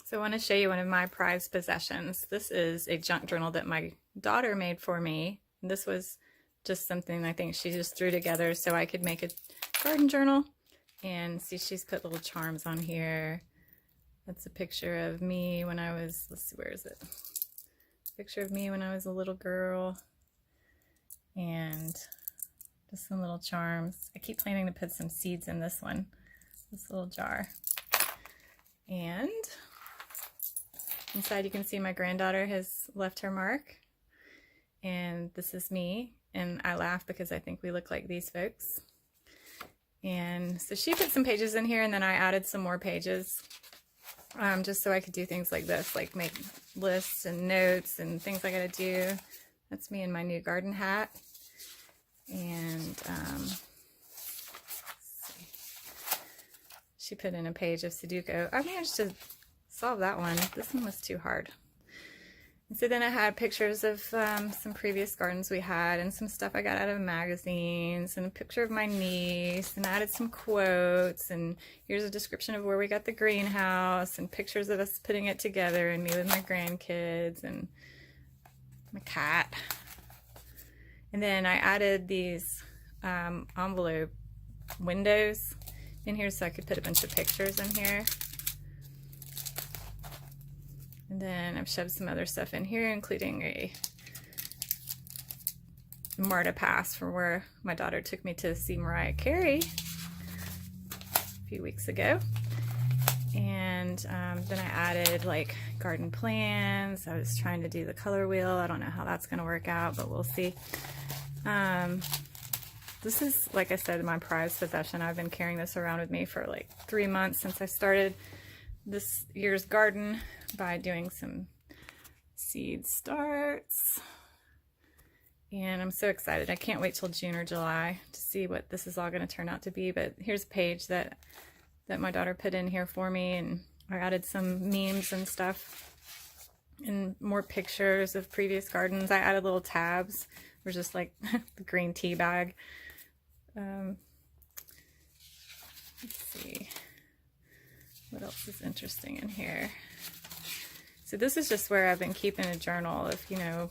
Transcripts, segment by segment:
So I want to show you one of my prized possessions. This is a junk journal that my daughter made for me. This was just something I think she just threw together so I could make a garden journal. And see, she's put little charms on here. That's a picture of me when I was, let's see, where is it? Picture of me when I was a little girl. And just some little charms. I keep planning to put some seeds in this one, this little jar. And inside you can see my granddaughter has left her mark. And this is me. And I laugh because I think we look like these folks. And so she put some pages in here, and then I added some more pages just so I could do things like this, like make lists and notes and things I gotta do. That's me in my new garden hat. And she put in a page of Sudoku. I managed to solve that one. This one was too hard. And so then I had pictures of some previous gardens we had and some stuff I got out of magazines and a picture of my niece, and I added some quotes, and here's a description of where we got the greenhouse and pictures of us putting it together and me with my grandkids and my cat. And then I added these envelope windows in here so I could put a bunch of pictures in here. And then I've shoved some other stuff in here, including a MARTA pass for where my daughter took me to see Mariah Carey a few weeks ago. And then I added like garden plans. I was trying to do the color wheel. I don't know how that's going to work out, but we'll see. This is, like I said, my prized possession. I've been carrying this around with me for like 3 months since I started this year's garden by doing some seed starts. And I'm so excited. I can't wait till June or July to see what this is all going to turn out to be. But here's a page that my daughter put in here for me, and I added some memes and stuff and more pictures of previous gardens. I added little tabs. We're just like the green tea bag. Let's see. What else is interesting in here? So this is just where I've been keeping a journal of, you know,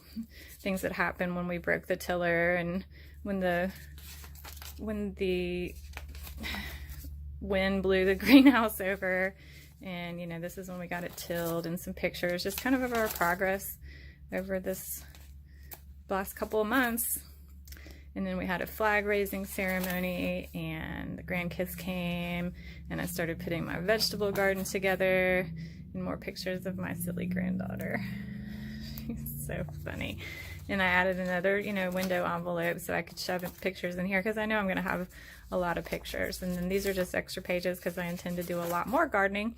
things that happened when we broke the tiller and when the wind blew the greenhouse over. And, you know, this is when we got it tilled, and some pictures just kind of our progress over this last couple of months. And then we had a flag raising ceremony, and the grandkids came, and I started putting my vegetable garden together, and more pictures of my silly granddaughter. She's so funny. And I added another, you know, window envelope so I could shove pictures in here because I know I'm going to have a lot of pictures. And then these are just extra pages because I intend to do a lot more gardening,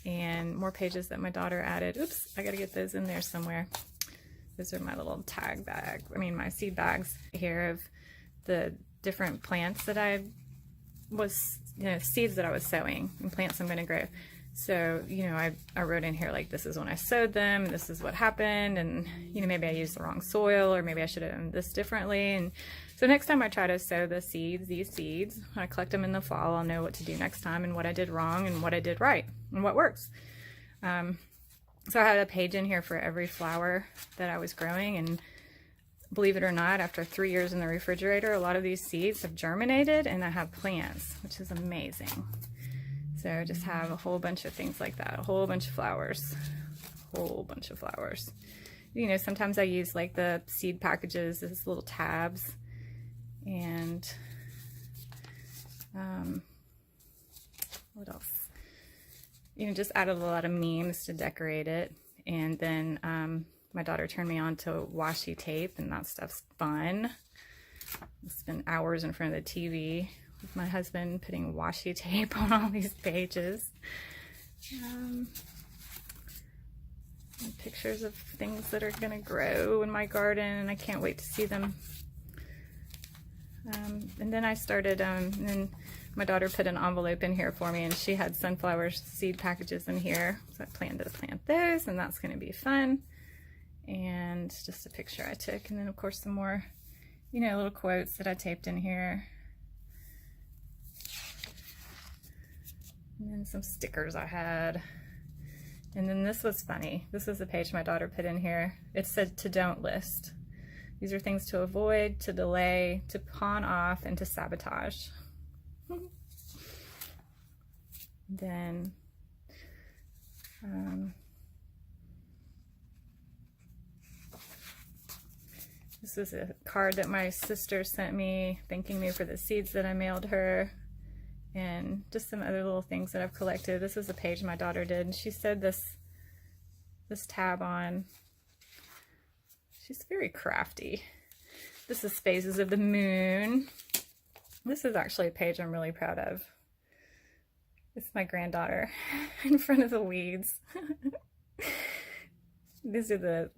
and more pages that my daughter added. Oops, I got to get those in there somewhere. Those are my little tag bag, my seed bags here of the different plants that I was, you know, seeds that I was sowing and plants I'm going to grow. So, you know, I wrote in here like, this is when I sowed them, and this is what happened, and, you know, maybe I used the wrong soil, or maybe I should have done this differently. And so next time I try to sow the seeds, these seeds, I collect them in the fall, I'll know what to do next time and what I did wrong and what I did right and what works. So I had a page in here for every flower that I was growing, and believe it or not, after 3 years in the refrigerator, a lot of these seeds have germinated and I have plants, which is amazing. So I just have a whole bunch of things like that, a whole bunch of flowers, You know, sometimes I use like the seed packages as little tabs, and what else? You know, just added a lot of memes to decorate it. And then my daughter turned me on to washi tape, and that stuff's fun. I spent hours in front of the TV with my husband putting washi tape on all these pages. And pictures of things that are going to grow in my garden, and I can't wait to see them. And then I started, and my daughter put an envelope in here for me, and she had sunflower seed packages in here. So I planned to plant those, and that's going to be fun. And just a picture I took. And then, of course, some more, you know, little quotes that I taped in here. And then some stickers I had. And then this was funny. This was the page my daughter put in here. It said to don't list. These are things to avoid, to delay, to pawn off, and to sabotage. Then this was a card that my sister sent me, thanking me for the seeds that I mailed her, and just some other little things that I've collected. This was a page my daughter did, and she said this tab on. She's very crafty. This is Phases of the Moon. This is actually a page I'm really proud of. It's my granddaughter in front of the weeds. These are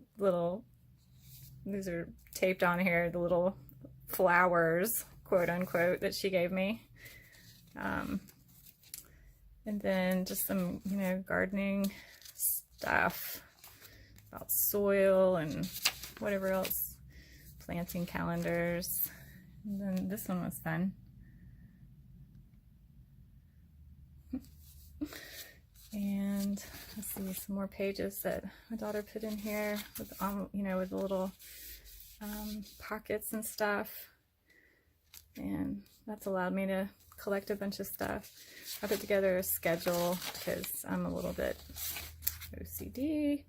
taped on here, the little flowers, quote unquote, that she gave me. And then just some, you know, gardening stuff about soil and whatever else, planting calendars. And then this one was fun. And let's see, some more pages that my daughter put in here with, you know, with the little pockets and stuff. And that's allowed me to collect a bunch of stuff. I put together a schedule because I'm a little bit OCD.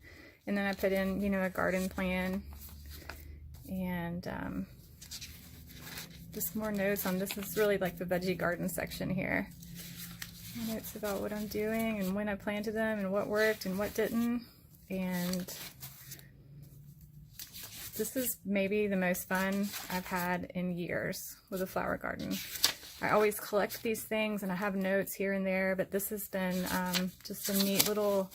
And then I put in, you know, a garden plan, and just more notes on this. Is really like the veggie garden section here. Notes about what I'm doing and when I planted them and what worked and what didn't. And this is maybe the most fun I've had in years with a flower garden. I always collect these things and I have notes here and there, but this has been just a neat little,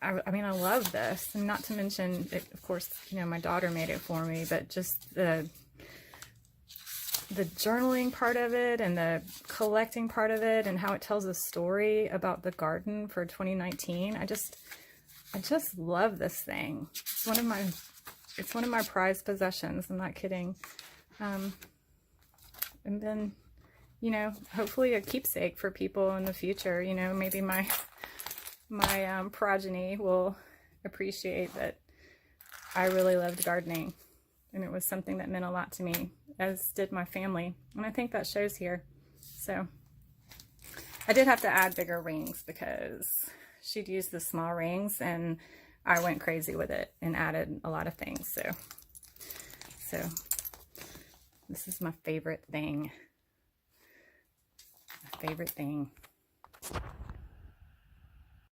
I mean, I love this. And not to mention, of course, you know, my daughter made it for me, but just the journaling part of it and the collecting part of it and how it tells a story about the garden for 2019. I just love this thing. It's one of my prized possessions. I'm not kidding. And then, you know, hopefully a keepsake for people in the future. You know, maybe my progeny will appreciate that I really loved gardening. And it was something that meant a lot to me, as did my family. And I think that shows here. So I did have to add bigger rings because she'd used the small rings and I went crazy with it and added a lot of things. So this is my favorite thing. My favorite thing.